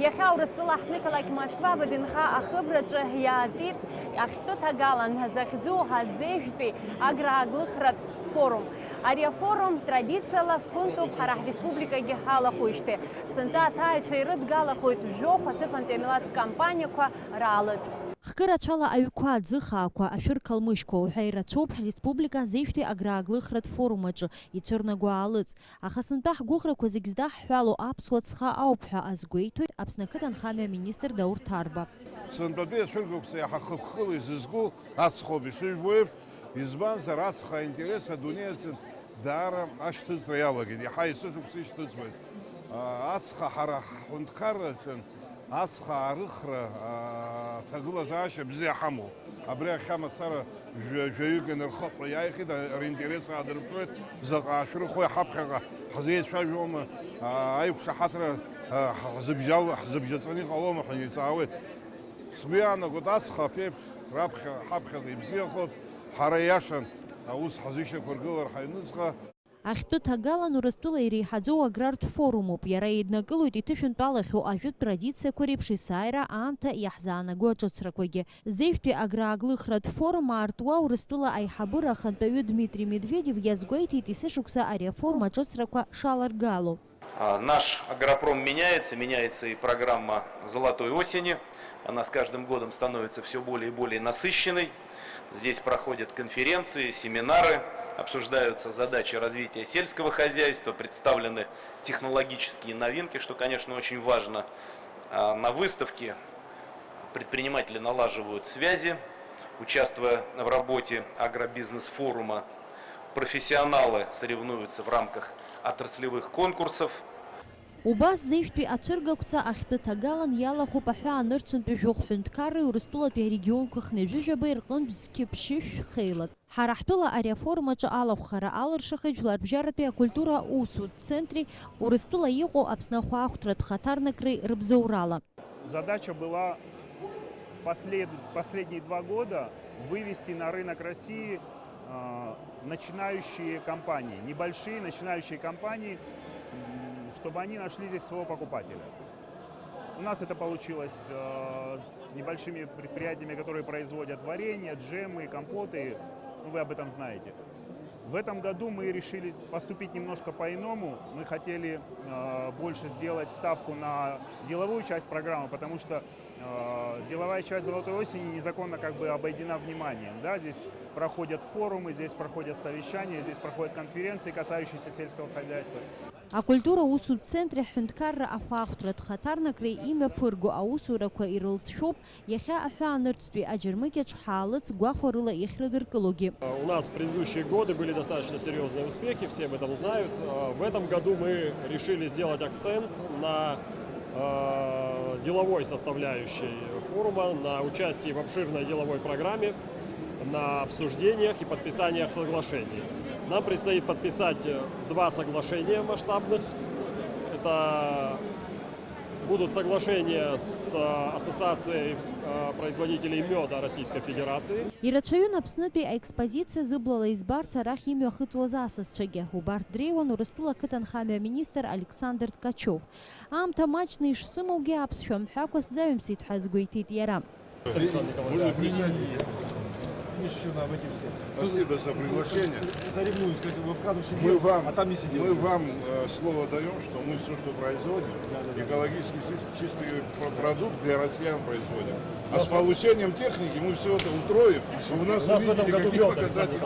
Иахьа Урыстәыла ҳқалақь Москва бадынха ахыбраҿы иаатит ахьтәы ҭагалан захьӡу ҳазеижәтәи аграаглыхратә форум. Ари афорум традициала фынтуп ҳара ҳреспубликагьы ҳалахәижьҭеи. Сынтәа аҭаацәа ирыдгалахоит жәохә аҭыԥантәи амилаҭтә кампаниақәа раалыҵ. Хкырацәала аҩқәа, аӡыхаақәа, ашәыр қалмышьқәа уҳәа ирацәоуп ҳреспублика азеижәтәи аграаглыхратә форум аҿы ицәырнаго аалыҵ. Аха сынтәа ҳгәыӷрақәа зегь здаҳҳәало аԥсуа ҵха ауп ҳәа азгәеиҭоит Аԥсны ақыҭанхамҩа аминистр Даур Ҭарба. Сынтәатәи ацәыргақәса иаҳахыԥхыла изызку ацхоуп ишыжәбо еиԥш, избанзар ацха аинтерес адунеи аҿы даара ашьҭыҵра иалагеит, иаҳа есышықәса ишьҭыҵуеит. Ацха ҳара ҳҳәынҭқарраҿы ацха аарыхра ҭагылазаашьа бзиа ҳамоуп. Абри ахьамацара жәаҩык инархыҳәҳәа иааихеит, ринтерес аадырԥшуеит, заҟа ашәырхәеи ҳаԥхьаҟа ҳзеицәажәома, аиқәшаҳаҭра ҳзыбжьаҵаны иҟалома ҳәа иҵаауеит. Сгәы иаанагоит ацха аԥеиԥш ҳаԥхьаҟа ибзиахоит, ҳара иашан аус ҳзышьақәыргылар ҳаҩныҵҟа. Ахьтәы ҭагалан Урыстәыла иреиҳаӡоу аграртә форумуп. Иара еиднакылоит иҭышәынтәалахьоу ажәытә традициақәа реиԥш есааира аамҭа иаҳзаанаго аҿыцрақәагьы. Зеижәтәи аграаглыхратә форум аартуа Урыстәыла аиҳабыра ахантәаҩы Дмитрий Медведев иазгәеиҭеит есышықәса ари афорум аҿыцрақәа шаларгало. Наш агропром меняется и программа «Золотой осени». Она с каждым годом становится все более и более насыщенной. Здесь проходят конференции, семинары, обсуждаются задачи развития сельского хозяйства, представлены технологические новинки, что, конечно, очень важно. На выставке предприниматели налаживают связи, участвуя в работе агробизнес-форума. Профессионалы соревнуются в рамках отраслевых конкурсов. Убас зеижәтәи ацәыргақәҵа ахьтәы ҭагалан иалахәуп аҳәаанырцәынтәи жәохә ҳәынҭқарреи Урыстәылатәи арегионқәа хнажәыжәаба рҟынтә зқьыԥшьышә-хеилак. Ҳара ҳтәыла ари афорум аҿы алахәхара алыршахеит Жәларбжьаратәи акультура усутә центри Урыстәыла иҟоу Аԥсны ахәаахәҭратә хаҭарнакреи рыбзоурала. Задача была последние 2 года вывести на рынок России начинающие компании, небольшие начинающие компании, чтобы они нашли здесь своего покупателя. У нас это получилось с небольшими предприятиями, которые производят варенье, джемы, компоты. Вы об этом знаете. В этом году мы решили поступить немножко по-иному. Мы хотели больше сделать ставку на деловую часть программы, потому что деловая часть «Золотой осени» незаконно как бы обойдена вниманием. Да? Здесь проходят форумы, здесь проходят совещания, здесь проходят конференции, касающиеся сельского хозяйства. Акультура усутә центри ҳҳәынҭқарра ахәаахәҭратә хаҭарнакреи имҩаԥырго аусурақәа ирылҵшәоуп иахьа аҳәаанырцәтәи аџьармыкьаҿ ҳаалыҵ гәахәа рыла ихьрыдыркылогьы. У нас в предыдущие годы были достаточно серьезные успехи, все об этом знают. В этом году мы решили сделать акцент на деловой составляющей форума, на участии в обширной деловой программе, на обсуждениях и подписаниях соглашений. Нам предстоит подписать 2 соглашения масштабных. Это будут соглашения с Ассоциацией производителей меда Российской Федерации. Ирацәаҩын Аԥснытәи аекспозициа зыблала избарц арахь имҩахыҵуаз асасцәагьы. Убарҭ дреиуан Урыстәыла ақыҭанхамҩа аминистр Александр Ткачов. Аамҭа маҷны ишсымоугьы аԥсшәа мҳәакәа сзаҩымсит ҳәа азгәеиҭеит иара. Спасибо за приглашение. Мы вам слово даем, что мы все, что производим, экологически чистый продукт для россиян производим. А с получением техники мы все это утроим, чтобы у нас увидели, какие показатели.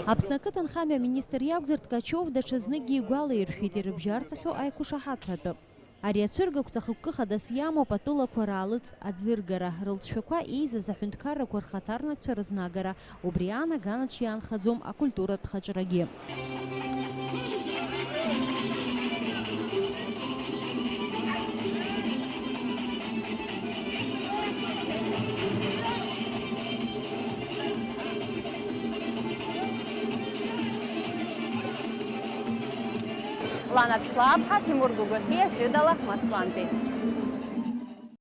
Аԥсны ақыҭанхамҩа аминистр иакәзар Ткачов даҽа зныкгьы игәалаиршәеит ирыбжьарҵахьоу аиқәышаҳаҭратәы. Ари ацәыргақәҵа хықәкы хадас иамоуп атәылақәа раалыҵ аӡыргара, рылҵшәақәа еизаз аҳәынҭқаррақәа рхаҭарнакцәа рызнагара. Убри аанаганаҿ иаанхаӡом акультуратә хаҿрагьы. Лана Пшлабха, Тимур Гугахия, Ҷыдала, Москвантәи.